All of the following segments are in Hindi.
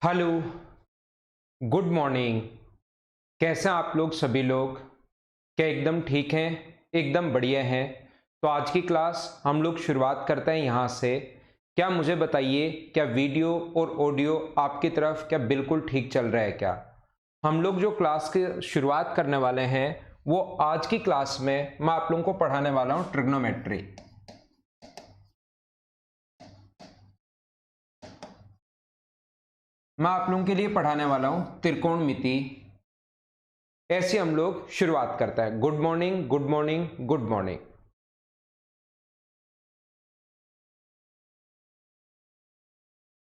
Hello, good morning. कैसे हैं आप लोग सभी लोग? क्या एकदम ठीक हैं? एकदम बढ़िया हैं। तो आज की क्लास हम लोग शुरुआत करते हैं यहाँ से। क्या मुझे बताइए, क्या वीडियो और ऑडियो आपकी तरफ क्या बिल्कुल ठीक चल रहा है क्या? हम लोग जो क्लास की शुरुआत करने वाले हैं वो आज की क्लास में मैं आप लोगों को पढ़ाने वाला हूँ ट्रिग्नोमेट्री। मैं आप लोगों के लिए पढ़ाने वाला हूँ त्रिकोणमिति। ऐसे हम लोग शुरुआत करते हैं। Good morning, good morning, good morning.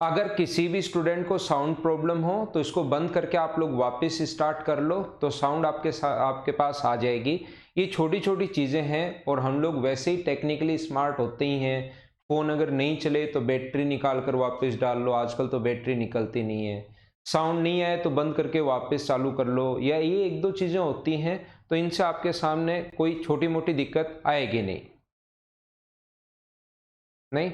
अगर किसी भी स्टूडेंट को साउंड प्रॉब्लम हो तो इसको बंद करके आप लोग वापस स्टार्ट कर लो तो साउंड आपके पास आ जाएगी। ये छोटी छोटी चीज़ें हैं और हम लोग वैसे ही टेक्निकली स्मार्ट होते ही हैं। फ़ोन अगर नहीं चले तो बैटरी निकाल कर वापस डाल लो, आजकल तो बैटरी निकलती नहीं है। साउंड नहीं आए तो बंद करके वापस चालू कर लो, या ये एक दो चीज़ें होती हैं तो इनसे आपके सामने कोई छोटी मोटी दिक्कत आएगी नहीं। नहीं,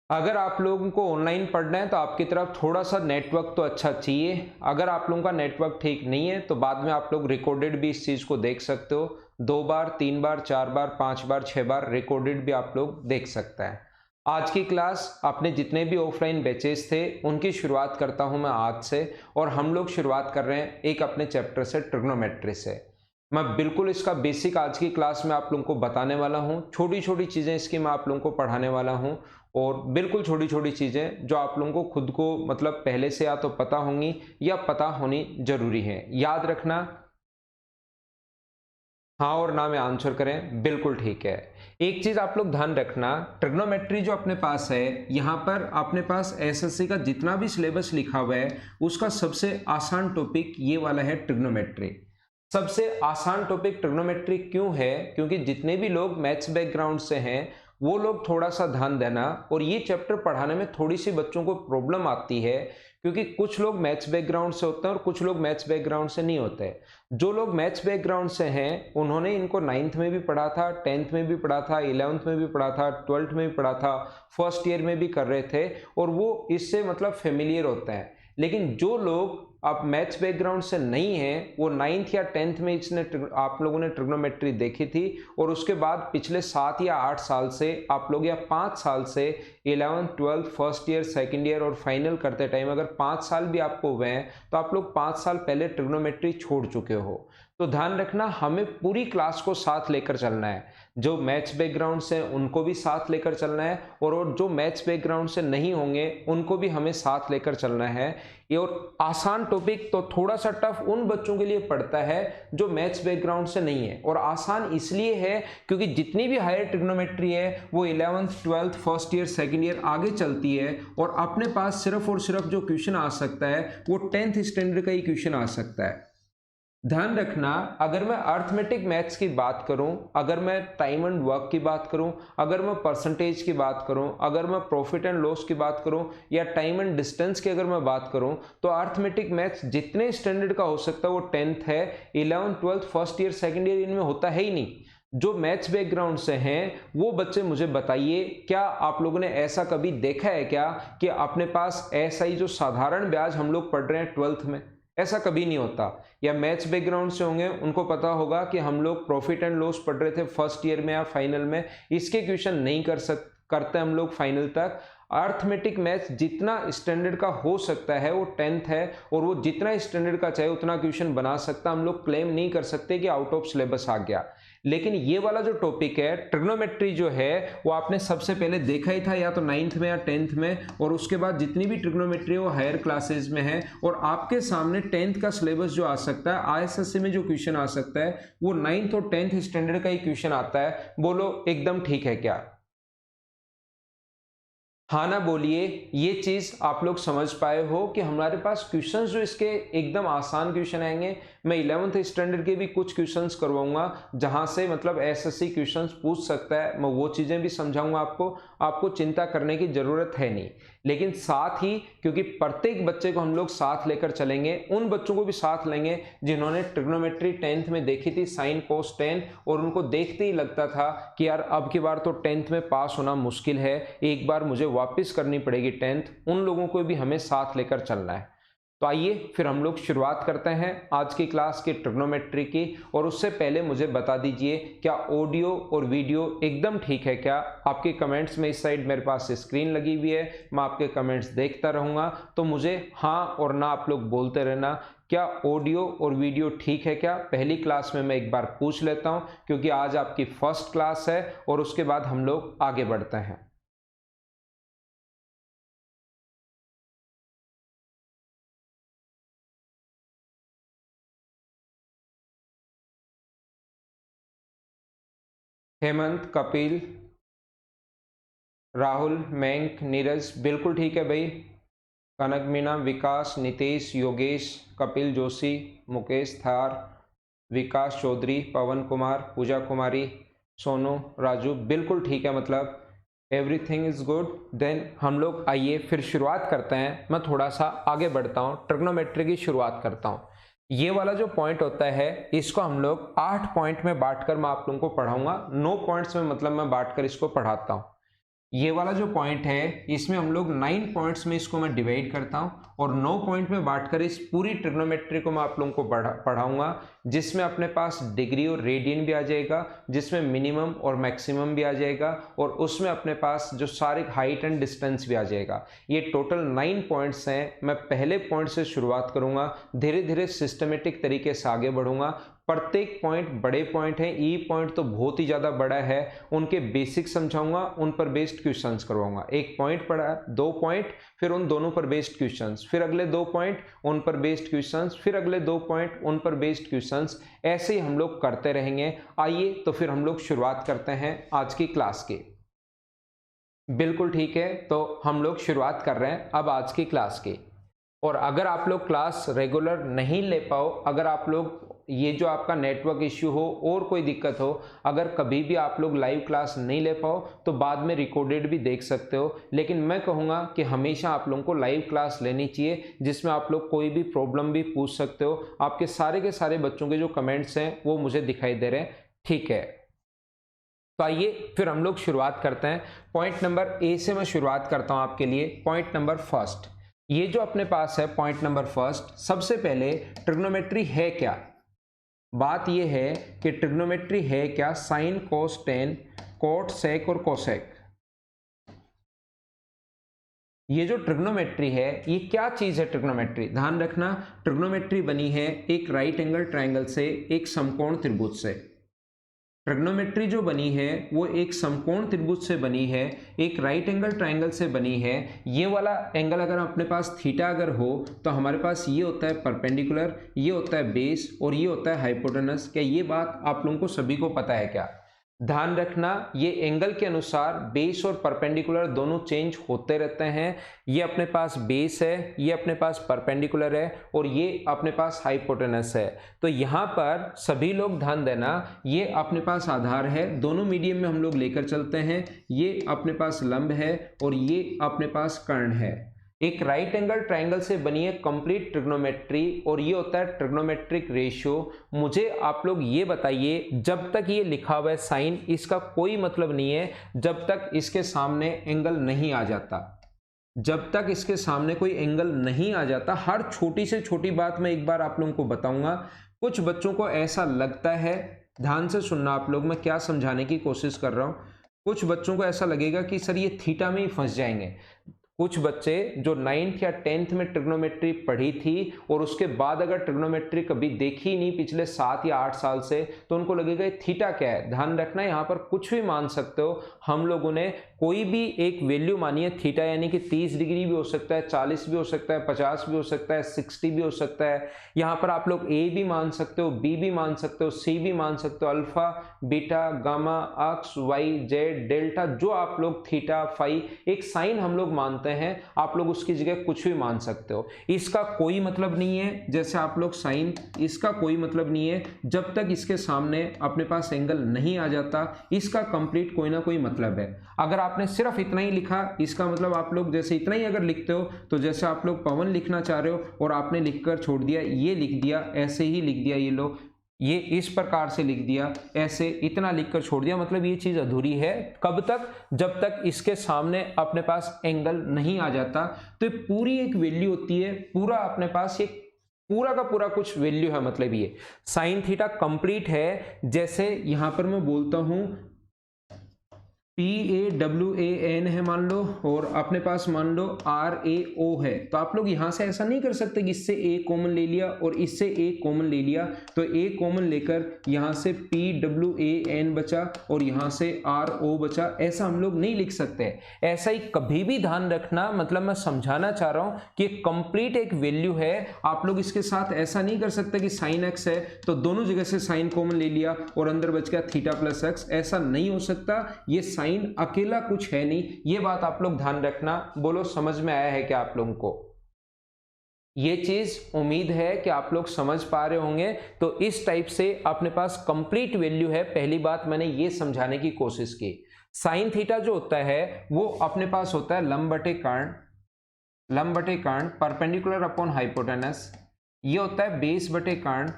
अगर आप लोगों को ऑनलाइन पढ़ना है तो आपकी तरफ थोड़ा सा नेटवर्क तो अच्छा चाहिए। अगर आप लोगों का नेटवर्क ठीक नहीं है तो बाद में आप लोग रिकॉर्डेड भी इस चीज़ को देख सकते हो। 2 बार, 3 बार, 4 बार, 5 बार, 6 बार रिकॉर्डेड भी आप लोग देख सकते हैं। आज की क्लास अपने जितने भी ऑफलाइन बैचेस थे उनकी शुरुआत करता हूं मैं आज से। और हम लोग शुरुआत कर रहे हैं एक अपने चैप्टर से, ट्रिग्नोमेट्री से। मैं बिल्कुल इसका बेसिक आज की क्लास में आप लोगों को बताने वाला हूं। छोटी छोटी चीज़ें इसकी मैं आप लोगों को पढ़ाने वाला हूं। और बिल्कुल छोटी छोटी चीज़ें जो आप लोगों को खुद को मतलब पहले से या तो पता होंगी या पता होनी जरूरी है। याद रखना, हाँ और ना में आंसर करें, बिल्कुल ठीक है। एक चीज आप लोग ध्यान रखना, ट्रिग्नोमेट्री जो अपने पास है, यहाँ पर अपने पास एसएससी का जितना भी सिलेबस लिखा हुआ है उसका सबसे आसान टॉपिक ये वाला है, ट्रिग्नोमेट्री। सबसे आसान टॉपिक ट्रिग्नोमेट्री क्यों है? क्योंकि जितने भी लोग मैथ्स बैकग्राउंड से हैं वो लोग थोड़ा सा ध्यान देना। और ये चैप्टर पढ़ाने में थोड़ी सी बच्चों को प्रॉब्लम आती है क्योंकि कुछ लोग मैथ्स बैकग्राउंड से होते हैं और कुछ लोग मैथ्स बैकग्राउंड से नहीं होते। जो लोग मैथ्स बैकग्राउंड से हैं उन्होंने इनको 9th में भी पढ़ा था, 10th में भी पढ़ा था, 11th में भी पढ़ा था, 12th में भी पढ़ा था, फर्स्ट ईयर में भी कर रहे थे और वो इससे मतलब फेमिलियर होते हैं। लेकिन जो लोग आप मैथ्स बैकग्राउंड से नहीं है वो 9th या 10th में इसने आप लोगों ने ट्रिग्नोमेट्री देखी थी और उसके बाद पिछले 7 या 8 साल से आप लोग, या 5 साल से 11th 12th first year second year और फाइनल करते टाइम अगर 5 साल भी आपको हुए हैं तो आप लोग 5 साल पहले ट्रिग्नोमेट्री छोड़ चुके हो। तो ध्यान रखना, हमें पूरी क्लास को साथ लेकर चलना है। जो मैथ्स बैकग्राउंड से उनको भी साथ लेकर चलना है और जो मैथ्स बैकग्राउंड से नहीं होंगे उनको भी हमें साथ लेकर चलना है। ये और आसान टॉपिक तो थोड़ा सा टफ उन बच्चों के लिए पड़ता है जो मैथ्स बैकग्राउंड से नहीं है, और आसान इसलिए है क्योंकि जितनी भी हायर ट्रिग्नोमेट्री है वो 11th 12th first year second year आगे चलती है और अपने पास सिर्फ और सिर्फ जो क्वेश्चन आ सकता है वो 10th स्टैंडर्ड का ही क्वेश्चन आ सकता है। ध्यान रखना, अगर मैं अर्थमेटिक मैथ्स की बात करूं, अगर मैं टाइम एंड वर्क की बात करूं, अगर मैं परसेंटेज की बात करूं, अगर मैं प्रॉफिट एंड लॉस की बात करूं या टाइम एंड डिस्टेंस की अगर मैं बात करूं, तो अर्थमेटिक मैथ्स जितने स्टैंडर्ड का हो सकता है वो 10th है। 11th 12th first year second year इनमें होता है ही नहीं। जो मैथ्स बैकग्राउंड से हैं वो बच्चे मुझे बताइए, क्या आप लोगों ने ऐसा कभी देखा है क्या कि अपने पास ऐसा ही जो साधारण ब्याज हम लोग पढ़ रहे हैं 12th में, ऐसा कभी नहीं होता। या मैथ्स बैकग्राउंड से होंगे उनको पता होगा कि हम लोग प्रॉफिट एंड लॉस पढ़ रहे थे फर्स्ट ईयर में या फाइनल में, इसके क्वेश्चन नहीं करते हम लोग फाइनल तक। अर्थमेटिक मैथ्स जितना स्टैंडर्ड का हो सकता है वो 10th है और वो जितना स्टैंडर्ड का चाहे उतना क्वेश्चन बना सकता। हम लोग क्लेम नहीं कर सकते कि आउट ऑफ सिलेबस आ गया। लेकिन ये वाला जो टॉपिक है ट्रिग्नोमेट्री जो है वो आपने सबसे पहले देखा ही था या तो 9th में या 10th में, और उसके बाद जितनी भी ट्रिग्नोमेट्री है वो हायर क्लासेज में है। और आपके सामने 10th का सिलेबस जो आ सकता है, आईएसएससी में जो क्वेश्चन आ सकता है वो 9th और 10th स्टैंडर्ड का ही क्वेश्चन आता है। बोलो एकदम ठीक है क्या? हाँ ना बोलिए। ये चीज आप लोग समझ पाए हो कि हमारे पास क्वेश्चंस जो इसके एकदम आसान क्वेश्चन आएंगे। मैं 11th स्टैंडर्ड के भी कुछ क्वेश्चंस करवाऊंगा जहां से मतलब एसएससी क्वेश्चंस पूछ सकता है, मैं वो चीजें भी समझाऊंगा आपको। आपको चिंता करने की जरूरत है नहीं। लेकिन साथ ही क्योंकि प्रत्येक बच्चे को हम लोग साथ लेकर चलेंगे, उन बच्चों को भी साथ लेंगे जिन्होंने ट्रिग्नोमेट्री 10th में देखी थी साइन कोस टेन, और उनको देखते ही लगता था कि यार अब की बार तो 10th में पास होना मुश्किल है, एक बार मुझे वापस करनी पड़ेगी 10th, उन लोगों को भी हमें साथ लेकर चलना है। तो आइए फिर हम लोग शुरुआत करते हैं आज की क्लास की ट्रिग्नोमेट्री की। और उससे पहले मुझे बता दीजिए क्या ऑडियो और वीडियो एकदम ठीक है क्या? आपके कमेंट्स में इस साइड मेरे पास स्क्रीन लगी हुई है, मैं आपके कमेंट्स देखता रहूँगा, तो मुझे हाँ और ना आप लोग बोलते रहना, क्या ऑडियो और वीडियो ठीक है क्या? पहली क्लास में मैं एक बार पूछ लेता हूँ क्योंकि आज आपकी फर्स्ट क्लास है और उसके बाद हम लोग आगे बढ़ते हैं। हेमंत, कपिल, राहुल, मयंक, नीरज, बिल्कुल ठीक है भाई। कनक मीना, विकास, नितेश, योगेश, कपिल जोशी, मुकेश थार, विकास चौधरी, पवन कुमार, पूजा कुमारी, सोनू, राजू, बिल्कुल ठीक है, मतलब एवरीथिंग इज गुड। देन हम लोग आइए फिर शुरुआत करते हैं। मैं थोड़ा सा आगे बढ़ता हूँ, ट्रिग्नोमेट्री की शुरुआत करता हूँ। ये वाला जो पॉइंट होता है इसको हम लोग 8 पॉइंट में बांटकर मैं आप लोगों को पढ़ाऊंगा। 9 पॉइंट्स में मतलब मैं बांटकर इसको पढ़ाता हूँ। ये वाला जो पॉइंट है इसमें हम लोग 9 पॉइंट्स में इसको मैं डिवाइड करता हूं और 9 पॉइंट में बांटकर इस पूरी ट्रिग्नोमेट्री को मैं आप लोगों को पढ़ाऊंगा, जिसमें अपने पास डिग्री और रेडियन भी आ जाएगा, जिसमें मिनिमम और मैक्सिमम भी आ जाएगा, और उसमें अपने पास जो सारे हाइट एंड डिस्टेंस भी आ जाएगा। ये टोटल 9 पॉइंट्स हैं। मैं पहले पॉइंट से शुरुआत करूंगा, धीरे धीरे सिस्टमेटिक तरीके से आगे बढ़ूंगा। प्रत्येक पॉइंट बड़े पॉइंट हैं, ई पॉइंट तो बहुत ही ज्यादा बड़ा है, उनके बेसिक समझाऊंगा, उन पर बेस्ड क्वेश्चंस करवाऊंगा। एक पॉइंट पढ़ा, 2 पॉइंट, फिर उन दोनों पर बेस्ड क्वेश्चंस, फिर अगले 2 पॉइंट उन पर बेस्ड क्वेश्चंस, फिर अगले 2 पॉइंट उन पर बेस्ड क्वेश्चंस, ऐसे ही हम लोग करते रहेंगे। आइए तो फिर हम लोग शुरुआत करते हैं आज की क्लास की। बिल्कुल ठीक है, तो हम लोग शुरुआत कर रहे हैं अब आज की क्लास की। और अगर आप लोग क्लास रेगुलर नहीं ले पाओ, अगर आप लोग ये जो आपका नेटवर्क इश्यू हो और कोई दिक्कत हो, अगर कभी भी आप लोग लाइव क्लास नहीं ले पाओ तो बाद में रिकॉर्डेड भी देख सकते हो, लेकिन मैं कहूँगा कि हमेशा आप लोगों को लाइव क्लास लेनी चाहिए, जिसमें आप लोग कोई भी प्रॉब्लम भी पूछ सकते हो। आपके सारे के सारे बच्चों के जो कमेंट्स हैं वो मुझे दिखाई दे रहे हैं, ठीक है। तो आइए फिर हम लोग शुरुआत करते हैं। पॉइंट नंबर ए से मैं शुरुआत करता हूं आपके लिए। पॉइंट नंबर फर्स्ट, ये जो अपने पास है पॉइंट नंबर फर्स्ट, सबसे पहले ट्रिग्नोमेट्री है क्या? बात ये है कि ट्रिग्नोमेट्री है क्या? Sign, cos, tan, cot, sec और कोसेक। ये जो ट्रिग्नोमेट्री है ये क्या चीज है? ट्रिग्नोमेट्री ध्यान रखना, ट्रिग्नोमेट्री बनी है एक राइट एंगल ट्रायंगल से, एक समकोण त्रिभुज से। ट्रिग्नोमेट्री जो बनी है वो एक समकोण त्रिभुज से बनी है, एक राइट एंगल ट्रायंगल से बनी है। ये वाला एंगल अगर अपने पास थीटा अगर हो तो हमारे पास ये होता है परपेंडिकुलर, ये होता है बेस और ये होता है हाइपोटेनस। क्या ये बात आप लोगों को सभी को पता है क्या? ध्यान रखना, ये एंगल के अनुसार बेस और परपेंडिकुलर दोनों चेंज होते रहते हैं। ये अपने पास बेस है, ये अपने पास परपेंडिकुलर है और ये अपने पास हाइपोटेनस है। तो यहाँ पर सभी लोग ध्यान देना, ये अपने पास आधार है, दोनों मीडियम में हम लोग लेकर चलते हैं। ये अपने पास लंब है और ये अपने पास कर्ण है। एक राइट एंगल ट्रायंगल से बनी है कंप्लीट ट्रिग्नोमेट्री और ये होता है ट्रिग्नोमेट्रिक रेशियो। मुझे आप लोग ये बताइए, जब तक ये लिखा हुआ है साइन, इसका कोई मतलब नहीं है जब तक इसके सामने एंगल नहीं आ जाता। जब तक इसके सामने कोई एंगल नहीं आ जाता, हर छोटी से छोटी बात मैं एक बार आप लोगों को बताऊंगा। कुछ बच्चों को ऐसा लगता है, ध्यान से सुनना आप लोग, मैं क्या समझाने की कोशिश कर रहा हूं। कुछ बच्चों को ऐसा लगेगा कि सर ये थीटा में ही फंस जाएंगे। कुछ बच्चे जो 9th या 10th में ट्रिग्नोमेट्री पढ़ी थी और उसके बाद अगर ट्रिग्नोमेट्री कभी देखी ही नहीं पिछले 7 या 8 साल से, तो उनको लगेगा ये थीटा क्या है। ध्यान रखना, यहाँ पर कुछ भी मान सकते हो। हम लोगों ने कोई भी एक वैल्यू मानी है थीटा, यानी कि 30 डिग्री भी हो सकता है, 40 भी हो सकता है, 50 भी हो सकता है, 60 भी हो सकता है। यहाँ पर आप लोग ए भी मान सकते हो, बी भी मान सकते हो, सी भी मान सकते हो, अल्फा, बीटा, गामा, अक्स, वाई, जेड, डेल्टा, जो आप लोग थीटा, फाई, एक साइन हम लोग मानते हैं, आप लोग उसकी जगह कुछ भी मान सकते हो। इसका कोई मतलब नहीं है, जैसे आप लोग साइन, इसका कोई मतलब नहीं है जब तक इसके सामने अपने पास एंगल नहीं आ जाता। इसका कंप्लीट कोई ना कोई मतलब है। अगर आप आपने सिर्फ इतना ही लिखा, इसका मतलब आप लोग जैसे इतना ही अगर लिखते हो तो जैसे आप लोग पवन लिखना चाह रहे हो और आपने लिखकर छोड़ दिया, ये लिख दिया, ऐसे ही लिख दिया, ये लो ये इस प्रकार से लिख दिया, ऐसे इतना लिखकर छोड़ दिया, मतलब ये चीज अधूरी है। कब तक? जब तक इसके सामने अपने पास एंगल नहीं आ जाता। तो ये पूरी एक वैल्यू होती है, पूरा अपने पास एक पूरा का पूरा कुछ वैल्यू है, मतलब ये साइन थीटा कंप्लीट है। जैसे यहां पर मैं बोलता हूं PAWAN है मान लो, और अपने पास मान लो RAO है, तो आप लोग यहां से ऐसा नहीं कर सकते कि इससे A कॉमन ले लिया और इससे A कॉमन ले लिया, तो A कॉमन लेकर यहां से PWAN बचा और यहां से RO बचा, ऐसा हम लोग नहीं लिख सकते। ऐसा ही कभी भी ध्यान रखना, मतलब मैं समझाना चाह रहा हूं कि कंप्लीट एक वैल्यू है, आप लोग इसके साथ ऐसा नहीं कर सकते कि साइन x है तो दोनों जगह से साइन कॉमन ले लिया और अंदर बच गया थीटा प्लस x, ऐसा नहीं हो सकता। ये साइन अकेला कुछ है नहीं, ये बात आप लोग ध्यान रखना। बोलो समझ में आया है क्या आप लोगों को? ये चीज उम्मीद है कि आप लोग समझ पा रहे होंगे। तो इस टाइप से अपने पास कंप्लीट वैल्यू है। पहली बात मैंने ये समझाने की कोशिश की, साइन थीटा जो होता है वो अपने पास होता है लंब बटे कर्ण परपेंडिकुलर अपॉन हाइपोटेनस, ये होता है बेस बटे कर्ण,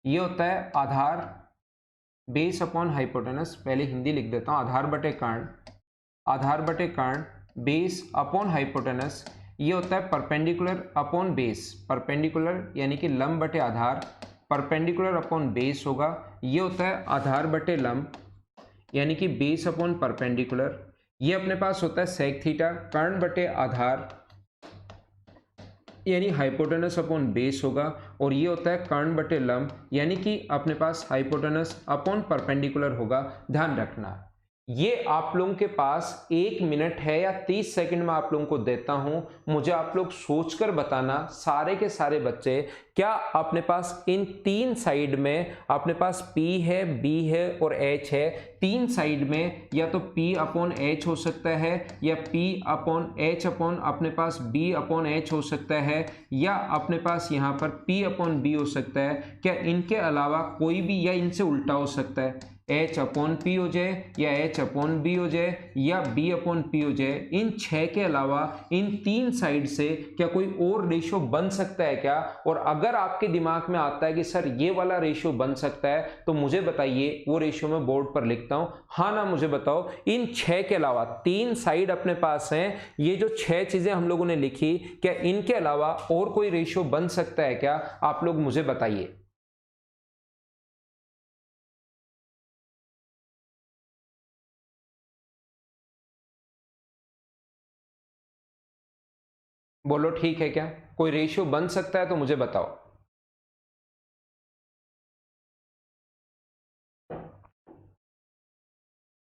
ये होता है आधार बेस अपॉन हाइपोटेनस। पहले हिंदी लिख देता हूं, आधार बटे कर्ण बेस अपॉन हाइपोटेनस, ये होता है परपेंडिकुलर अपॉन बेस, परपेंडिकुलर यानी कि लंब बटे आधार, परपेंडिकुलर अपॉन बेस होगा, ये होता है आधार बटे लंब यानी कि बेस अपॉन परपेंडिकुलर, ये अपने पास होता है सेक थीटा, कर्ण बटे आधार यानी हाइपोटेनस अपॉन बेस होगा, और ये होता है कर्ण बटे लंब यानी कि अपने पास हाइपोटेनस अपॉन परपेंडिकुलर होगा। ध्यान रखना, ये आप लोगों के पास 1 मिनट है या 30 सेकंड में आप लोगों को देता हूं, मुझे आप लोग सोचकर बताना सारे के सारे बच्चे, क्या अपने पास इन तीन साइड में अपने पास P है, B है और H है, तीन साइड में या तो P अपॉन H हो सकता है या P अपॉन H अपॉन अपने पास B अपॉन H हो सकता है, या अपने पास यहाँ पर P अपॉन B हो सकता है, क्या इनके अलावा कोई भी, या इनसे उल्टा हो सकता है, H अपॉन P हो जाए या H अपॉन B हो जाए या B अपॉन P हो जाए, इन 6 के अलावा इन तीन साइड से क्या कोई और रेशियो बन सकता है क्या? और अगर आपके दिमाग में आता है कि सर ये वाला रेशियो बन सकता है तो मुझे बताइए, वो रेशियो मैं बोर्ड पर लिखता हूं, हाँ ना मुझे बताओ। इन 6 के अलावा तीन साइड अपने पास हैं, ये जो 6 चीजें हम लोगों ने लिखी, क्या इनके अलावा और कोई रेशियो बन सकता है क्या? आप लोग मुझे बताइए। बोलो ठीक है क्या? कोई रेशियो बन सकता है तो मुझे बताओ।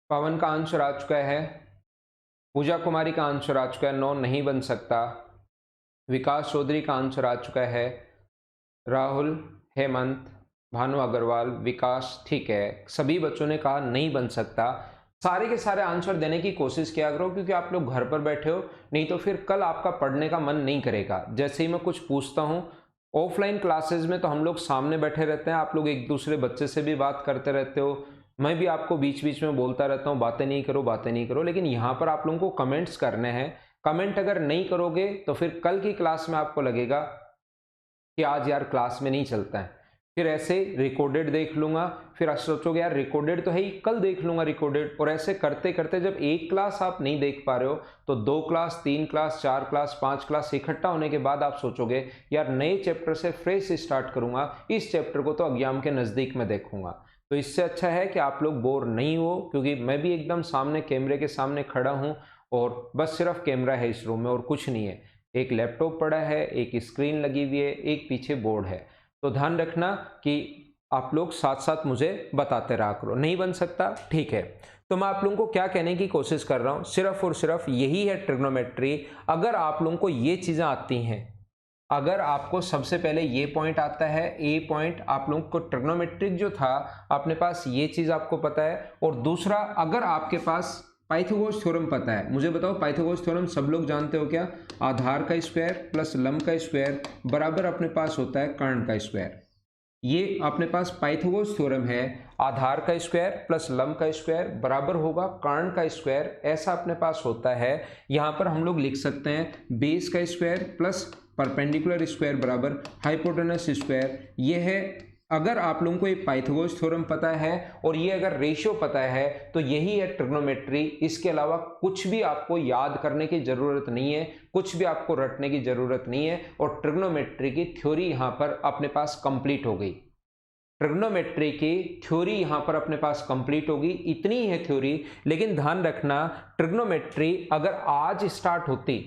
पवन का आंसर आ चुका है, पूजा कुमारी का आंसर आ चुका है, 9 नहीं बन सकता। विकास चौधरी का आंसर आ चुका है, राहुल, हेमंत, भानु अग्रवाल, विकास, ठीक है, सभी बच्चों ने कहा नहीं बन सकता। सारे के सारे आंसर देने की कोशिश किया करो क्योंकि आप लोग घर पर बैठे हो, नहीं तो फिर कल आपका पढ़ने का मन नहीं करेगा। जैसे ही मैं कुछ पूछता हूँ, ऑफलाइन क्लासेस में तो हम लोग सामने बैठे रहते हैं, आप लोग एक दूसरे बच्चे से भी बात करते रहते हो, मैं भी आपको बीच बीच में बोलता रहता हूँ बातें नहीं करो, लेकिन यहाँ पर आप लोगों को कमेंट्स करने हैं। कमेंट अगर नहीं करोगे तो फिर कल की क्लास में आपको लगेगा कि आज यार क्लास में नहीं चलता है, फिर ऐसे रिकॉर्डेड देख लूंगा, फिर आप सोचोगे यार रिकॉर्डेड तो है ही, कल देख लूंगा रिकॉर्डेड, और ऐसे करते करते जब एक क्लास आप नहीं देख पा रहे हो तो 2 क्लास, 3 क्लास, 4 क्लास, 5 क्लास इकट्ठा होने के बाद आप सोचोगे यार नए चैप्टर से फ्रेश स्टार्ट करूंगा, इस चैप्टर को तो एग्जाम के नज़दीक में देखूंगा। तो इससे अच्छा है कि आप लोग बोर नहीं हो, क्योंकि मैं भी एकदम सामने कैमरे के सामने खड़ा हूँ और बस सिर्फ कैमरा है इस रूम में और कुछ नहीं है, एक लैपटॉप पड़ा है, एक स्क्रीन लगी हुई है, एक पीछे बोर्ड है। तो ध्यान रखना कि आप लोग साथ साथ मुझे बताते रहा करो। नहीं बन सकता, ठीक है। तो मैं आप लोगों को क्या कहने की कोशिश कर रहा हूं, सिर्फ और सिर्फ यही है ट्रिग्नोमेट्री। अगर आप लोगों को ये चीजें आती हैं, अगर आपको सबसे पहले ये पॉइंट आता है, ए पॉइंट, आप लोगों को ट्रिग्नोमेट्रिक जो था अपने पास ये चीज आपको पता है, और दूसरा अगर आपके पास पाइथागोरस थ्योरम पता है, मुझे बताओ पाइथागोरस थ्योरम सब लोग जानते हो क्या? आधार का स्क्वायर प्लस लंब का स्क्वायर बराबर अपने पास होता है कर्ण का स्क्वायर। ये अपने पास पाइथागोरस थ्योरम है, आधार का स्क्वायर प्लस लंब का स्क्वायर बराबर होगा कर्ण का स्क्वायर, ऐसा अपने पास होता है। यहाँ पर हम लोग लिख सकते हैं बेस का स्क्वायर प्लस परपेंडिकुलर स्क्वायर बराबर हाइपोटेनस स्क्वायर। ये है, अगर आप लोगों को ये पाइथागोरस थ्योरम पता है और ये अगर रेशियो पता है तो यही है ट्रिग्नोमेट्री। इसके अलावा कुछ भी आपको याद करने की जरूरत नहीं है, कुछ भी आपको रटने की जरूरत नहीं है, और ट्रिग्नोमेट्री की थ्योरी यहाँ पर अपने पास कंप्लीट हो गई। ट्रिग्नोमेट्री की थ्योरी यहाँ पर अपने पास कंप्लीट होगी, इतनी ही है थ्योरी। लेकिन ध्यान रखना, ट्रिग्नोमेट्री अगर आज स्टार्ट होती,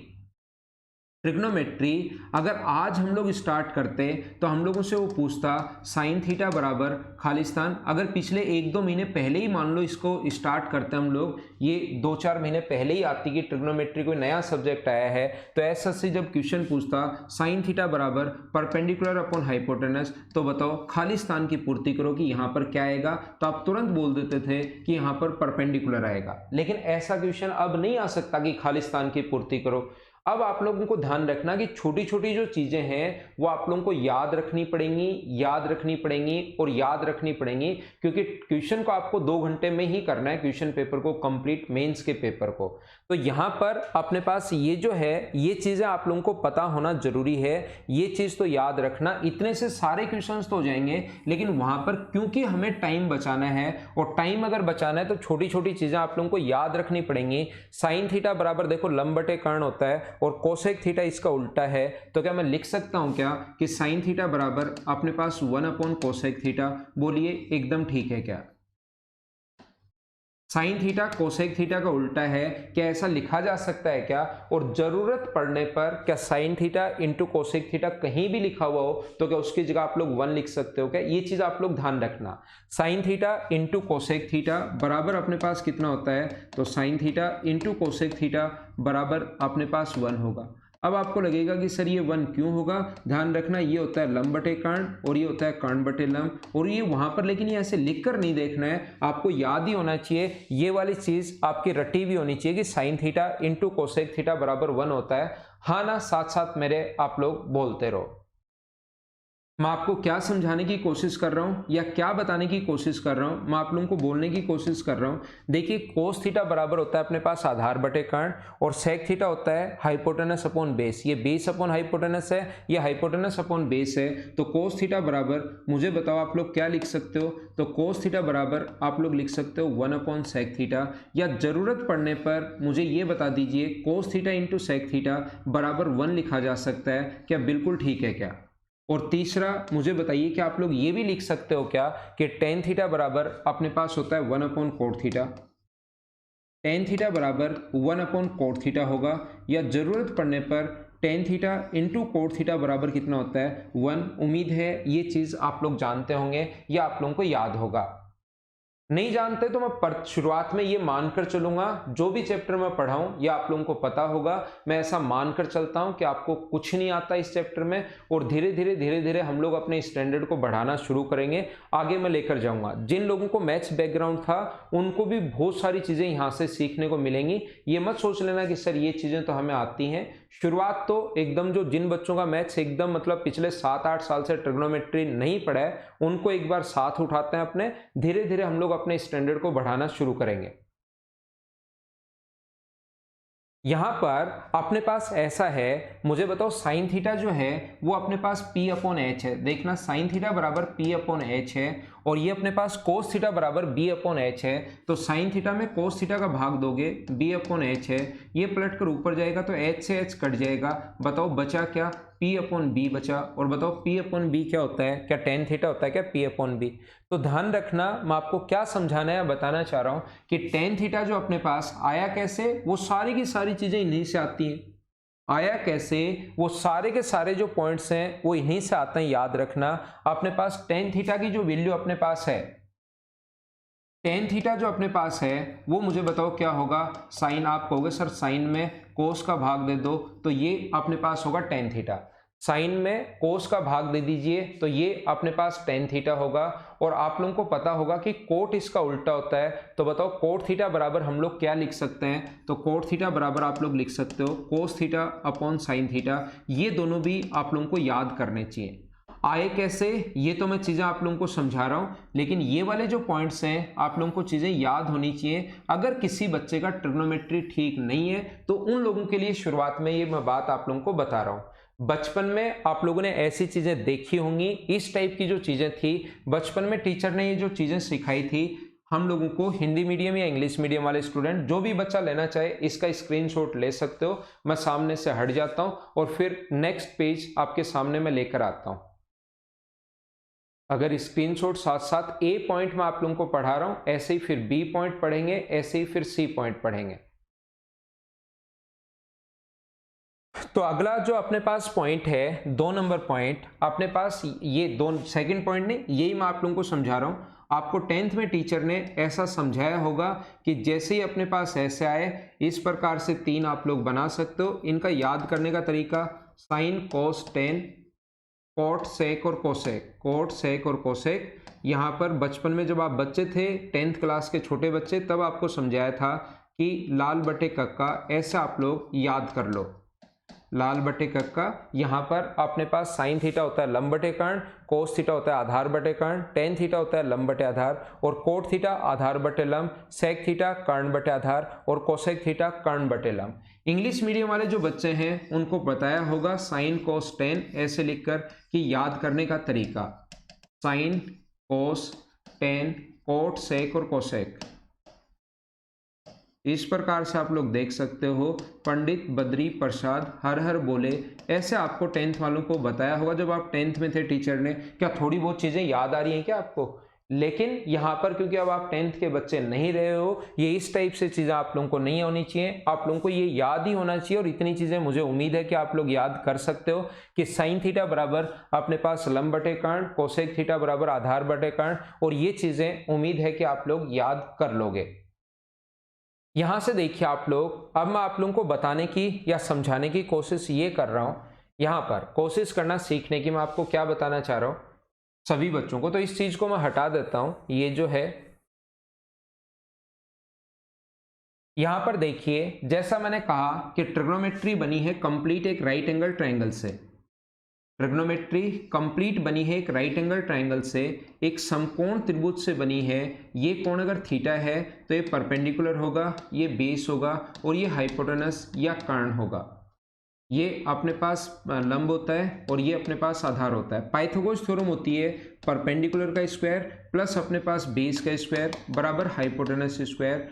ट्रिग्नोमेट्री अगर आज हम लोग स्टार्ट करते तो हम लोगों से वो पूछता साइन थीटा बराबर खालिस्तान। अगर पिछले 1-2 महीने पहले ही मान लो इसको स्टार्ट करते हम लोग, ये 2-4 महीने पहले ही आती कि ट्रिग्नोमेट्री कोई नया सब्जेक्ट आया है, तो एसएससी जब क्वेश्चन पूछता साइन थीटा बराबर परपेंडिकुलर अपॉन हाइपोटेनस, तो बताओ खालिस्तान की पूर्ति करो कि यहाँ पर क्या आएगा, तो आप तुरंत बोल देते थे कि यहाँ पर परपेंडिकुलर आएगा। लेकिन ऐसा क्वेश्चन अब नहीं आ सकता कि खालिस्तान की पूर्ति करो। अब आप लोगों को ध्यान रखना कि छोटी छोटी जो चीजें हैं वो आप लोगों को याद रखनी पड़ेंगी, याद रखनी पड़ेंगी और याद रखनी पड़ेंगी, क्योंकि क्वेश्चन को आपको 2 घंटे में ही करना है, क्वेश्चन पेपर को कंप्लीट, मेंस के पेपर को। तो यहाँ पर अपने पास ये जो है ये चीजें आप लोगों को पता होना जरूरी है, ये चीज तो याद रखना। इतने से सारे क्वेश्चन तो हो जाएंगे, लेकिन वहां पर क्योंकि हमें टाइम बचाना है, और टाइम अगर बचाना है तो छोटी छोटी चीजें आप लोगों को याद रखनी पड़ेंगी। साइन थीटा बराबर देखो लंब बटे कर्ण होता है, और कोसेक थीटा इसका उल्टा है। तो क्या मैं लिख सकता हूं क्या कि साइन थीटा बराबर अपने पास 1 अपॉन कोसेक थीटा? बोलिए एकदम ठीक है क्या? साइन थीटा कोसेक थीटा का उल्टा है, क्या ऐसा लिखा जा सकता है क्या? और जरूरत पड़ने पर क्या sine theta into cosec theta कहीं भी लिखा हुआ हो तो क्या उसकी जगह आप लोग 1 लिख सकते हो क्या? ये चीज आप लोग ध्यान रखना। Sine theta into cosec theta बराबर अपने पास कितना होता है? तो sine theta into cosec theta बराबर अपने पास 1 होगा। अब आपको लगेगा कि सर ये 1 क्यों होगा? ध्यान रखना, ये होता है लंब बटे कर्ण और ये होता है कर्ण बटे लंब, और ये वहां पर, लेकिन ये ऐसे लिख कर नहीं देखना है, आपको याद ही होना चाहिए। ये वाली चीज आपकी रटी भी होनी चाहिए कि sine theta into cosec theta बराबर 1 होता है। हाँ ना, साथ साथ मेरे आप लोग बोलते रहो। मैं आपको क्या समझाने की कोशिश कर रहा हूं या क्या बताने की कोशिश कर रहा हूं, मैं आप लोगों को बोलने की कोशिश कर रहा हूं। देखिए, कोस थीटा बराबर होता है अपने पास आधार बटे कर्ण, और सेक थीटा होता है हाइपोटेनस अपॉन बेस। ये बेस अपॉन हाइपोटेनस है, ये हाइपोटेनस अपॉन बेस है। तो कोस थीटा बराबर, मुझे बताओ आप लोग क्या लिख सकते हो? तो कोस थीटा बराबर आप लोग लिख सकते हो 1 अपॉन सेक थीटा, या जरूरत पड़ने पर मुझे ये बता दीजिए cos theta into sec theta बराबर 1 लिखा जा सकता है क्या? बिल्कुल ठीक है क्या? और तीसरा मुझे बताइए कि आप लोग ये भी लिख सकते हो क्या कि टेन थीटा बराबर अपने पास होता है 1 upon cot theta. Tan theta बराबर 1 अपॉन कोट थीटा होगा, या जरूरत पड़ने पर tan theta into cot theta बराबर कितना होता है? 1। उम्मीद है ये चीज आप लोग जानते होंगे या आप लोगों को याद होगा। नहीं जानते तो मैं शुरुआत में ये मानकर चलूंगा जो भी चैप्टर में पढ़ाऊं या आप लोगों को पता होगा, मैं ऐसा मानकर चलता हूं कि आपको कुछ नहीं आता इस चैप्टर में, और धीरे धीरे हम लोग अपने स्टैंडर्ड को बढ़ाना शुरू करेंगे, आगे मैं लेकर जाऊंगा। जिन लोगों को मैथ्स बैकग्राउंड था उनको भी बहुत सारी चीजें यहाँ से सीखने को मिलेंगी। ये मत सोच लेना कि सर ये चीजें तो हमें आती हैं। शुरुआत तो एकदम, जो जिन बच्चों का मैथ्स एकदम मतलब पिछले 7-8 साल से ट्रिग्नोमेट्री नहीं पढ़ा है, उनको एक बार साथ उठाते हैं अपने, धीरे धीरे हम लोग अपने स्टैंडर्ड को बढ़ाना शुरू करेंगे। यहां पर अपने पास ऐसा है, मुझे बताओ साइन थीटा जो है वो अपने पास P अपॉन एच है। देखना, साइन थीटा बराबर P अपॉन एच है, और ये अपने पास कोस थीटा बराबर B अपॉन एच है। तो साइन थीटा में कोस थीटा का भाग दोगे, B अपॉन एच है, ये पलट कर ऊपर जाएगा तो H से H कट जाएगा। बताओ बचा क्या? P अपॉन B बचा। और बताओ P अपॉन B क्या होता है? क्या टेन थीटा होता है क्या P अपॉन B? तो ध्यान रखना, मैं आपको क्या समझाना है बताना चाह रहा हूं कि टेन थीटा जो अपने पास आया कैसे, वो सारी की सारी चीजें इन्हीं से आती हैं। आया कैसे, वो सारे के सारे जो पॉइंट्स हैं वो इन्हीं से आते हैं, याद रखना। अपने पास टेन थीटा की जो वैल्यू अपने पास है, टेन थीटा जो अपने पास है वो मुझे बताओ क्या होगा? साइन, आप कहोगे सर साइन में कोस का भाग दे दो, तो ये अपने पास होगा टेन थीटा। साइन में कोस का भाग दे दीजिए तो ये अपने पास टेन थीटा होगा। और आप लोगों को पता होगा कि कोट इसका उल्टा होता है, तो बताओ कोट थीटा बराबर हम लोग क्या लिख सकते हैं? तो कोट थीटा बराबर आप लोग लिख सकते हो cos theta upon sine theta. ये दोनों भी आप लोगों को याद करने चाहिए। आए कैसे, ये तो मैं चीज़ें आप लोगों को समझा रहा हूँ, लेकिन ये वाले जो पॉइंट्स हैं आप लोगों को चीज़ें याद होनी चाहिए। अगर किसी बच्चे का ट्रिग्नोमेट्री ठीक नहीं है तो उन लोगों के लिए शुरुआत में ये मैं बात आप लोगों को बता रहा हूँ। बचपन में आप लोगों ने ऐसी चीज़ें देखी होंगी, इस टाइप की जो चीज़ें थी बचपन में टीचर ने ये जो चीज़ें सिखाई थी हम लोगों को, हिंदी मीडियम या इंग्लिश मीडियम वाले स्टूडेंट जो भी बच्चा लेना चाहे इसका स्क्रीनशॉट ले सकते हो। मैं सामने से हट जाता हूँ और फिर नेक्स्ट पेज आपके सामने मैं लेकर आता हूँ। अगर स्क्रीनशॉट साथ साथ ए पॉइंट में आप लोगों को पढ़ा रहा हूं, ऐसे ही फिर बी पॉइंट पढ़ेंगे, ऐसे ही फिर सी पॉइंट पढ़ेंगे। तो अगला जो अपने पास पॉइंट है 2 नंबर पॉइंट अपने पास, ये दो सेकंड पॉइंट नहीं, यही मैं आप लोगों को समझा रहा हूं। आपको 10th में टीचर ने ऐसा समझाया होगा कि जैसे ही अपने पास ऐसे आए इस प्रकार से 3 आप लोग बना सकते हो। इनका याद करने का तरीका sine cos tan, cot sec और कोसेक, कॉट सेक और कोसेक। यहाँ पर बचपन में जब आप बच्चे थे 10th क्लास के छोटे बच्चे, तब आपको समझाया था कि लाल बटे कक्का ऐसा आप लोग याद कर लो, लाल बटे कक्का। यहाँ पर अपने पास साइन थीटा होता है लंब बटे कर्ण, कोस थीटा होता है आधार बटे कर्ण, टेन थीटा होता है लंब बटे आधार और कोट थीटा आधार बटे लंब, सेक थीटा कर्ण बटे आधार और कोसेक थीटा कर्ण बटे लंब। इंग्लिश मीडियम वाले जो बच्चे हैं उनको बताया होगा साइन कोस टेन ऐसे लिखकर कि याद करने का तरीका, sine cos tan cot sec और कोसेक। इस प्रकार से आप लोग देख सकते हो। पंडित बद्री प्रसाद हर हर बोले, ऐसे आपको 10th वालों को बताया होगा जब आप 10th में थे। टीचर ने, क्या थोड़ी बहुत चीजें याद आ रही हैं क्या आपको? लेकिन यहाँ पर क्योंकि अब आप 10th के बच्चे नहीं रहे हो, ये इस टाइप से चीजें आप लोगों को नहीं होनी चाहिए। आप लोगों को ये याद ही होना चाहिए और इतनी चीजें मुझे उम्मीद है कि आप लोग याद कर सकते हो कि साइन थीटा बराबर अपने पास लंब बटे कर्ण, कोसेक थीटा बराबर आधार बटे कर्ण, और ये चीजें उम्मीद है कि आप लोग याद कर लोगे। यहां से देखिए आप लोग, अब मैं आप लोगों को बताने की या समझाने की कोशिश ये कर रहा हूं। यहां पर कोशिश करना सीखने की, मैं आपको क्या बताना चाह रहा हूं सभी बच्चों को, तो इस चीज को मैं हटा देता हूं। ये जो है यहां पर देखिए, जैसा मैंने कहा कि ट्रिग्नोमेट्री बनी है कंप्लीट एक राइट एंगल ट्रायंगल से। ट्रिग्नोमेट्री कंप्लीट बनी है एक राइट एंगल ट्रायंगल से, एक समकोण त्रिभुज से बनी है। ये कोण अगर थीटा है तो ये परपेंडिकुलर होगा, ये बेस होगा और ये हाइपोटेनस या कर्ण होगा। ये अपने पास लंब होता है और ये अपने पास आधार होता है। पाइथागोरस थ्योरम होती है परपेंडिकुलर का स्क्वायर प्लस अपने पास बेस का स्क्वायर बराबर हाइपोटेनस स्क्वायर,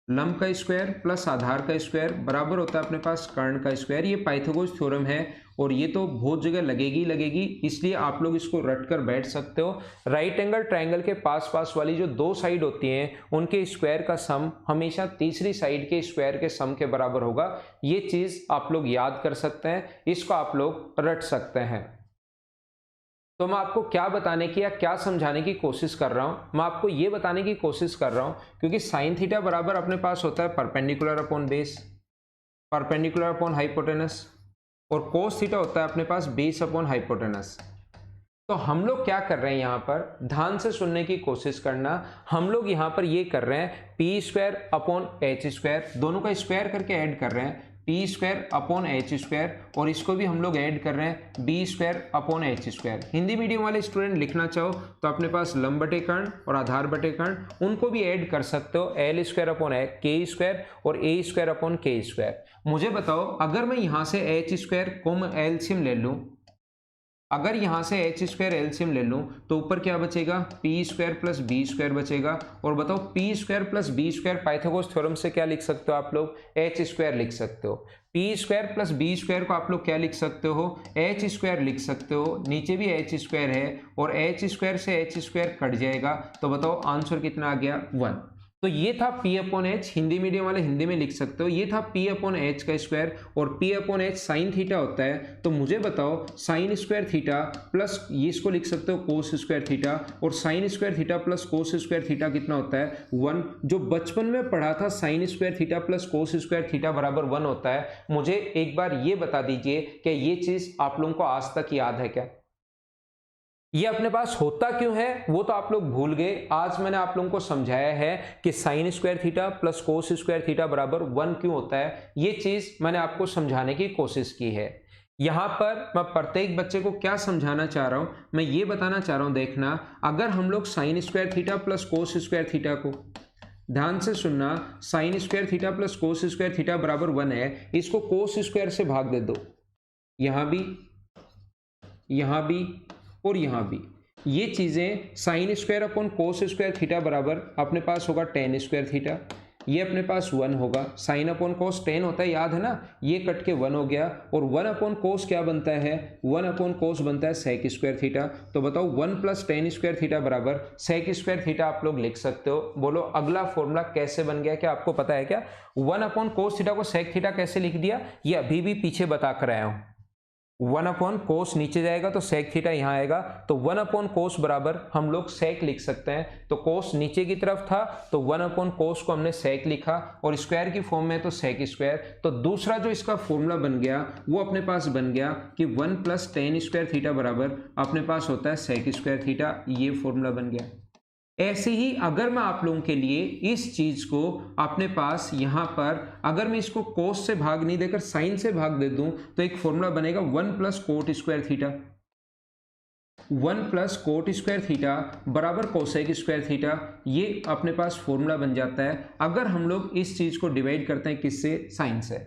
लंब का स्क्वायर प्लस आधार का स्क्वायर बराबर होता है अपने पास कर्ण का स्क्वायर। ये पाइथागोरस थ्योरम है और ये तो बहुत जगह लगेगी, इसलिए आप लोग इसको रट कर बैठ सकते हो। राइट एंगल ट्रायंगल के पास पास वाली जो दो साइड होती हैं उनके स्क्वायर का सम हमेशा तीसरी साइड के स्क्वायर के सम के बराबर होगा। ये चीज आप लोग याद कर सकते हैं, इसको आप लोग रट सकते हैं। तो मैं आपको क्या बताने की या क्या समझाने की कोशिश कर रहा हूं, मैं आपको ये बताने की कोशिश कर रहा हूं क्योंकि साइन थीटा बराबर अपने पास होता है perpendicular upon base, perpendicular upon hypotenuse, और कोस थीटा होता है अपने पास बेस अपॉन हाइपोटेनस। तो हम लोग क्या कर रहे हैं, यहां पर ध्यान से सुनने की कोशिश करना। हम लोग यहां पर ये कर रहे हैं P square upon H square, दोनों का स्क्वायर करके ऐड कर रहे हैं, P square upon H square, और इसको भी हम लोग ऐड कर रहे हैं B square upon H square. Hindi medium वाले स्टूडेंट लिखना चाहो तो अपने पास लंब बटे कर्ण और आधार बटे कर्ण उनको भी ऐड कर सकते हो, एल स्क्वायर अपॉन के स्क्वायर और ए स्क्वायर अपॉन के स्क्वायर। मुझे बताओ, अगर मैं यहां से एच स्क्वायर को एलसीएम ले लूं, अगर यहां से एच स्क्वायर एलसीएम ले लूं तो ऊपर क्या बचेगा, P square plus B square बचेगा। और बताओ P square plus B square Pythagoras theorem से क्या लिख सकते हो आप लोग, एच स्क्वायर लिख सकते हो। P square plus B square को आप लोग क्या लिख सकते हो, एच स्क्वायर लिख सकते हो। नीचे भी एच स्क्वायर है और एच स्क्वायर से एच स्क्वायर कट जाएगा, तो बताओ आंसर कितना आ गया, 1। तो ये था P upon H, Hindi medium वाले हिंदी में लिख सकते हो। ये था P अपॉन एच का स्क्वायर, और P upon h sine theta होता है। तो मुझे बताओ साइन स्क्वायर थीटा प्लस ये इसको लिख सकते हो कोस स्क्वायर थीटा, और sine square theta plus cos square theta कितना होता है, 1। जो बचपन में पढ़ा था sine square theta plus cos square theta बराबर 1 होता है। मुझे एक बार ये बता दीजिए कि ये चीज आप लोगों को आज तक याद है क्या? ये अपने पास होता क्यों है वो तो आप लोग भूल गए। आज मैंने आप लोगों को समझाया है कि sine square theta plus cos square theta बराबर 1 क्यों होता है, ये चीज मैंने आपको समझाने की कोशिश की है। यहां पर मैं प्रत्येक बच्चे को क्या समझाना चाह रहा हूं, मैं ये बताना चाह रहा हूं, देखना अगर हम लोग sine square theta plus cos square theta को, ध्यान से सुनना, sine square theta plus cos square theta बराबर 1 है, इसको कोस स्क्वायर से भाग दे दो, यहां भी, यहां भी और यहां भी, ये चीजें sine square upon cos square theta बराबर अपने पास होगा टेन स्क्वायर थीटा, ये अपने पास 1 होगा, साइन अपॉन कोस 10 होता है, याद है ना, ये कट के 1 हो गया, और 1 अपॉन कोस क्या बनता है, 1 अपॉन कोस बनता है सेक स्क्वायर थीटा। तो बताओ 1 प्लस टेन स्क्वायर थीटा बराबर सेक स्क्वायर थीटा आप लोग लिख सकते हो। बोलो अगला फॉर्मूला कैसे बन गया, क्या आपको पता है क्या? 1 अपॉन कोस थीटा को सेक थीटा कैसे लिख दिया, ये अभी भी पीछे बता कर आया हूं। 1 अपॉन कोस नीचे जाएगा तो सेक थीटा यहां आएगा, तो 1 अपॉन कोस बराबर हम लोग सेक लिख सकते हैं। तो कोस नीचे की तरफ था तो 1 अपॉन कोस को हमने सेक लिखा, और स्क्वायर की फॉर्म में तो सेक स्क्वायर। तो दूसरा जो इसका फॉर्मूला बन गया वो अपने पास बन गया कि 1 प्लस टेन स्क्वायर थीटा बराबर अपने पास होता है सेक स्क्वायर थीटा, ये फॉर्मूला बन गया। ऐसे ही अगर मैं आप लोगों के लिए इस चीज को अपने पास यहां पर अगर मैं इसको कोस से भाग नहीं देकर साइन से भाग दे दूं तो एक फॉर्मूला बनेगा 1 plus coat square theta, 1 plus coat square theta बराबर कोसेक स्क्वायर थीटा, ये अपने पास फॉर्मूला बन जाता है अगर हम लोग इस चीज को डिवाइड करते हैं किससे, साइन से।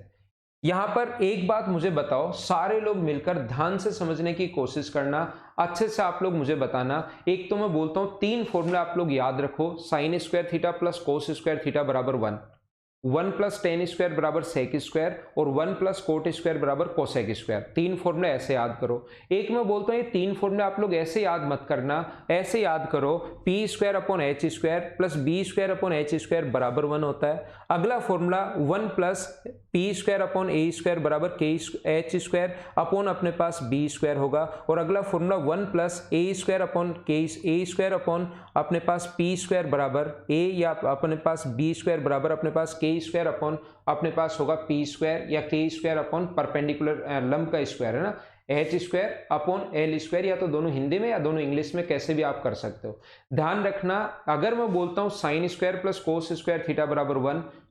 यहां पर एक बात मुझे बताओ, सारे लोग मिलकर ध्यान से समझने की कोशिश करना, अच्छे से आप लोग मुझे बताना। एक तो मैं बोलता हूं 3 फॉर्मूला आप लोग याद रखो, sine square theta plus cos square theta बराबर 1 प्लस टेन स्क्वायर बराबर सेक स्क्वायर, और 1 प्लस कोट स्क्वायर बराबर कोसेक स्क्वायर। 3 फॉर्मूले ऐसे याद करो। एक मैं बोलता हूं ये 3 फॉर्मूले आप लोग ऐसे याद मत करना, ऐसे याद करो, P square upon H square plus B square upon H square बराबर 1 होता है। अगला formula 1 plus P square upon A square बराबर के एच स्क्वायर अपॉन अपने पास बी स्क्वायर होगा, और अगला फॉर्मूला 1 प्लस ए स्क्वायर अपॉन के ए स्क्वायर अपॉन अपने पास पी स्क्वायर बराबर ए, या अपने पास बी स्क्वायर बराबर अपने पास के स्क्वायर अपॉन अपने पास होगा पी स्क्वायर, या के स्क्वायर अपॉन परपेंडिकुलर लंब का स्क्वायर है ना, H square upon L square, या तो दोनों हिंदी में या दोनों इंग्लिश में कैसे भी आप कर सकते हो। ध्यान रखना अगर मैं बोलता हूं sine square plus cos square theta बराबर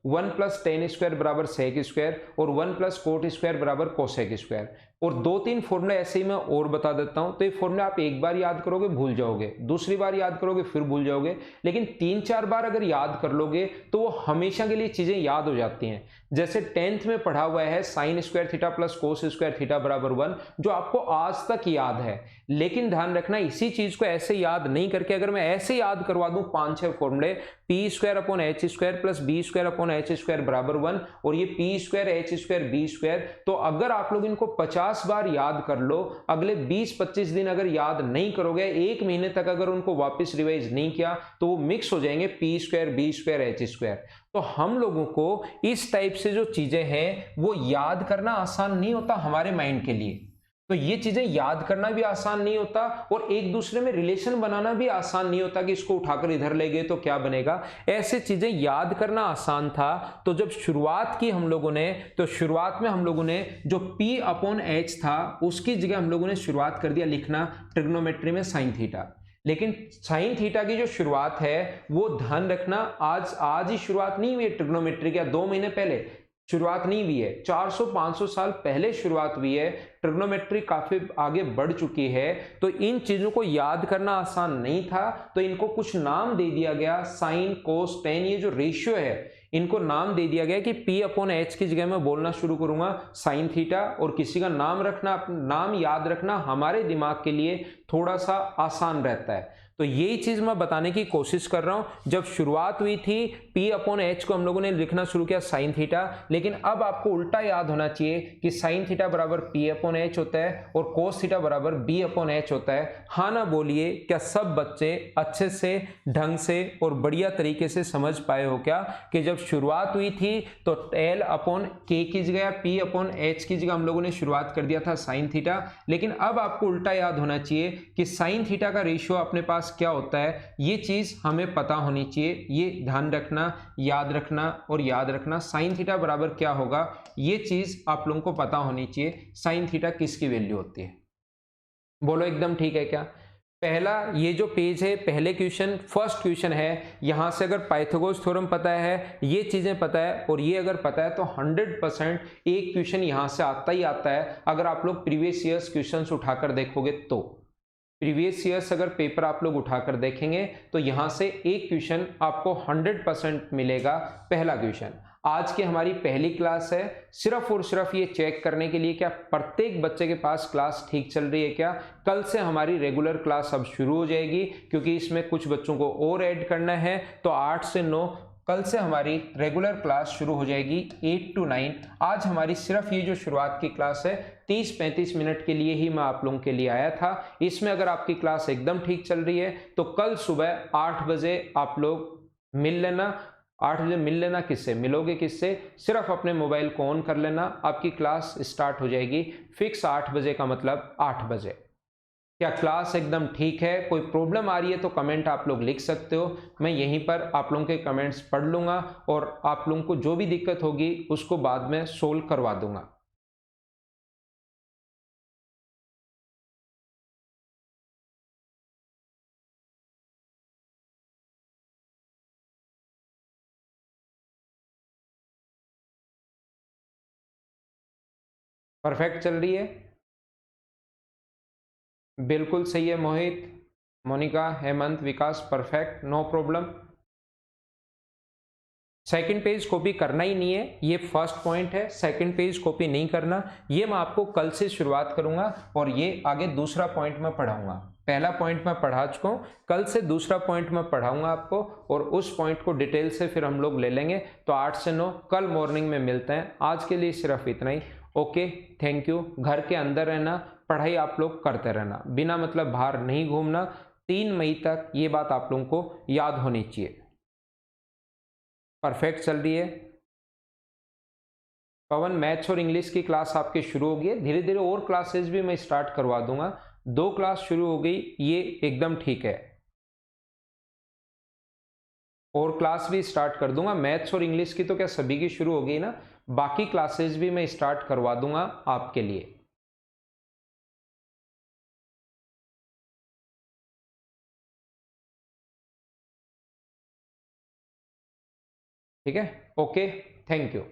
1 प्लस टेन स्क्वायर बराबर सेक स्क्वायर, और 1 प्लस कोट स्क्वायर बराबर कोसेक स्क्वायर, और 2-3 फॉर्मूले ऐसे ही मैं और बता देता हूं। तो ये फॉर्मूले आप एक बार याद करोगे भूल जाओगे, दूसरी बार याद करोगे फिर भूल जाओगे, लेकिन 3-4 बार अगर याद कर लोगे तो वो हमेशा के लिए चीजें याद हो जाती हैं। जैसे 10th में पढ़ा हुआ है sine square theta plus cos square theta बराबर 1, जो आपको आज तक याद है, लेकिन ध्यान रखना इसी चीज को ऐसे याद नहीं करके अगर मैं ऐसे याद करवा दूं 5-6 फॉर्मूले, P square upon H square plus B square upon H square बराबर 1, और ये P square H square B square, तो अगर आप लोग इनको 50 बार याद कर लो, अगले 20-25 दिन अगर याद नहीं करोगे, 1 महीने तक अगर उनको वापस रिवाइज नहीं किया तो वो मिक्स हो जाएंगे P square B square H square. तो हम लोगों को इस टाइप से जो चीजें हैं वो याद करना आसान नहीं होता हमारे माइंड के लिए, तो ये चीजें याद करना भी आसान नहीं होता, और एक दूसरे में रिलेशन बनाना भी आसान नहीं होता कि इसको उठाकर इधर ले गए तो क्या बनेगा। ऐसे चीजें याद करना आसान था, तो जब शुरुआत की हम लोगों ने, तो शुरुआत में हम लोगों ने जो P अपॉन एच था उसकी जगह हम लोगों ने शुरुआत कर दिया लिखना ट्रिग्नोमेट्री में साइन थीटा। लेकिन साइन थीटा की जो शुरुआत है वो ध्यान रखना आज ही शुरुआत नहीं हुई है ट्रिग्नोमेट्री का, 2 महीने पहले शुरुआत नहीं हुई है, 400-500 साल पहले शुरुआत हुई है। ट्रिग्नोमेट्री काफी आगे बढ़ चुकी है, तो इन चीजों को याद करना आसान नहीं था, तो इनको कुछ नाम दे दिया गया, साइन कोस टेन, ये जो रेशियो है इनको नाम दे दिया गया कि P अपॉन एच की जगह मैं बोलना शुरू करूंगा साइन थीटा, और किसी का नाम रखना, नाम याद रखना हमारे दिमाग के लिए थोड़ा सा आसान रहता है। तो यही चीज मैं बताने की कोशिश कर रहा हूं। जब शुरुआत हुई थी P अपॉन एच को हम लोगों ने लिखना शुरू किया साइन थीटा, लेकिन अब आपको उल्टा याद होना चाहिए कि साइन थीटा बराबर P अपॉन एच होता है और कोस थीटा बराबर B अपॉन एच होता है। हाँ ना बोलिए, क्या सब बच्चे अच्छे से ढंग से और बढ़िया तरीके से समझ पाए हो क्या कि जब शुरुआत हुई थी तो L अपॉन के की जगह P अपॉन एच की जगह हम लोगों ने शुरुआत कर दिया था साइन थीटा, लेकिन अब आपको उल्टा याद होना चाहिए कि साइन थीटा का रेशियो अपने पास क्या होता है, ये चीज हमें पता होनी चाहिए। ये ध्यान रखना, याद रखना और याद रखना, साइन थीटा बराबर क्या होगा ये चीज आप लोगों को पता होनी चाहिए। साइन थीटा किसकी वैल्यू होती है, बोलो एकदम ठीक है क्या? पहला ये जो पेज है, पहले क्वेश्चन फर्स्ट क्वेश्चन है, यहां से अगर पाइथागोरस थ्योरम पता है, ये चीजें पता है और ये अगर पता है तो 100% एक क्वेश्चन यहां से आता ही आता है। अगर आप लोग प्रीवियस ईयर्स क्वेश्चंस उठाकर देखोगे तो प्रीवियस ईयर्स अगर पेपर आप लोग उठाकर देखेंगे तो यहां से एक क्वेश्चन आपको 100% मिलेगा, पहला क्वेश्चन। आज की हमारी पहली क्लास है, सिर्फ और सिर्फ ये चेक करने के लिए क्या प्रत्येक बच्चे के पास क्लास ठीक चल रही है क्या। कल से हमारी रेगुलर क्लास अब शुरू हो जाएगी, क्योंकि इसमें कुछ बच्चों को और ऐड करना है। तो 8 से 9 कल से हमारी रेगुलर क्लास शुरू हो जाएगी 8 to 9। आज हमारी सिर्फ ये जो शुरुआत की क्लास है 30-35 मिनट के लिए ही मैं आप लोगों के लिए आया था। इसमें अगर आपकी क्लास एकदम ठीक चल रही है तो कल सुबह 8 बजे आप लोग मिल लेना। 8 बजे मिल लेना, किससे मिलोगे, किससे, सिर्फ अपने मोबाइल को ऑन कर लेना, आपकी क्लास स्टार्ट हो जाएगी फिक्स 8 बजे का मतलब 8 बजे। क्या क्लास एकदम ठीक है? कोई प्रॉब्लम आ रही है तो कमेंट आप लोग लिख सकते हो, मैं यहीं पर आप लोगों के कमेंट्स पढ़ लूंगा और आप लोगों को जो भी दिक्कत होगी उसको बाद में सोल्व करवा दूंगा। परफेक्ट चल रही है, बिल्कुल सही है Mohit, Monika, Hemant, Vikas, perfect, no problem. Second page copy करना ही नहीं है, ये फर्स्ट पॉइंट है, सेकंड पेज कॉपी नहीं करना, ये मैं आपको कल से शुरुआत करूंगा और ये आगे दूसरा पॉइंट मैं पढ़ाऊंगा। पहला पॉइंट मैं पढ़ा चुका हूं, कल से दूसरा पॉइंट मैं पढ़ाऊंगा आपको और उस पॉइंट को डिटेल से फिर हम लोग ले लेंगे। तो 8 से 9 कल मॉर्निंग में मिलते हैं। आज के लिए सिर्फ इतना ही। Okay, thank you. घर के अंदर रहना, पढ़ाई आप लोग करते रहना, बिना मतलब बाहर नहीं घूमना। 3 मई तक ये बात आप लोगों को याद होनी चाहिए। परफेक्ट चल रही है। पवन, मैथ्स और इंग्लिश की क्लास आपकी शुरू होगी, धीरे धीरे और क्लासेस भी मैं स्टार्ट करवा दूंगा। 2 क्लास शुरू हो गई, ये एकदम ठीक है, और क्लास भी स्टार्ट कर दूंगा। मैथ्स और इंग्लिश की तो क्या सभी की शुरू हो गई ना, बाकी क्लासेस भी मैं स्टार्ट करवा दूंगा आपके लिए। ठीक है, ओके, थैंक यू।